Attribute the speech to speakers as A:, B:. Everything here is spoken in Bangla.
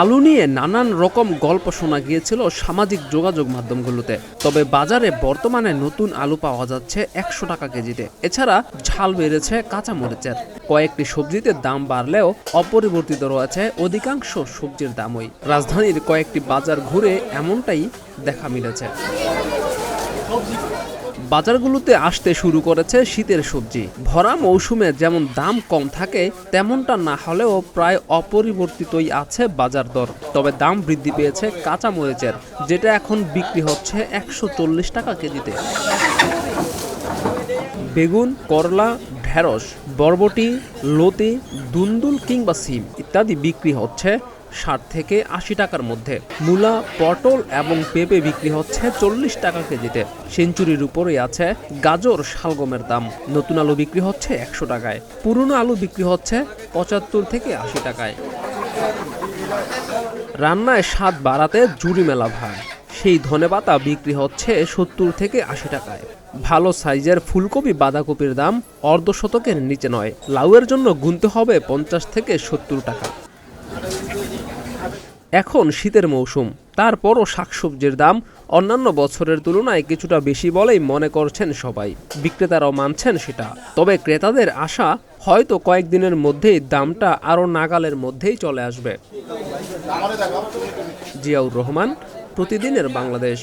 A: আলু নিয়ে নানান রকম গল্প শোনা গিয়েছিল সামাজিক যোগাযোগ মাধ্যমগুলোতে। তবে বাজারে বর্তমানে নতুন আলু পাওয়া যাচ্ছে 100 টাকা কেজিতে। এছাড়া ঝাল বেড়েছে কাঁচামরিচের। কয়েকটি সবজিতে দাম বাড়লেও অপরিবর্তিত রয়েছে অধিকাংশ সবজির দামই। রাজধানীর কয়েকটি বাজার ঘুরে এমনটাই দেখা মিলেছে। বাজারগুলোতে আসতে শুরু করেছে শীতের সবজি। ভরা মৌসুমে যেমন দাম কম থাকে তেমনটা না হলেও প্রায় অপরিবর্তিতই আছে বাজার দর। তবে দাম বৃদ্ধি পেয়েছে কাঁচামরিচের, যেটা এখন বিক্রি হচ্ছে 140 টাকা কেজিতে। বেগুন, করলা, ঢেঁড়স, বরবটি, লতি, দুন্দুল কিংবা সিম ইত্যাদি বিক্রি হচ্ছে 60 থেকে 80 টাকার মধ্যে। মূলা, পটল এবং পেঁপে বিক্রি হচ্ছে 40 টাকা কেজিতে। সেঞ্চুরির উপরেই আছে গাজর, শালগমের দাম। নতুন আলু বিক্রি হচ্ছে 100 টাকায়। পুরনো আলু বিক্রি হচ্ছে 75 থেকে 80 টাকায়। রান্নায় স্বাদ বাড়াতে জুড়ি মেলা ভার। সেই ধনেপাতা বিক্রি হচ্ছে 70 থেকে 80 টাকায়। ভালো সাইজের ফুলকপি, বাঁধাকপির দাম অর্ধশতকের নিচে নয়। লাউয়ের জন্য গুনতে হবে 50 থেকে 70 টাকা। এখন শীতের মৌসুম, তারপরও শাকসবজির দাম অন্যান্য বছরের তুলনায় কিছুটা বেশি বলেই মনে করছেন সবাই। বিক্রেতারাও মানছেন সেটা। তবে ক্রেতাদের আশা হয়তো কয়েকদিনের মধ্যেই দামটা আরও নাগালের মধ্যেই চলে আসবে। জিয়াউর রহমান, প্রতিদিনের বাংলাদেশ।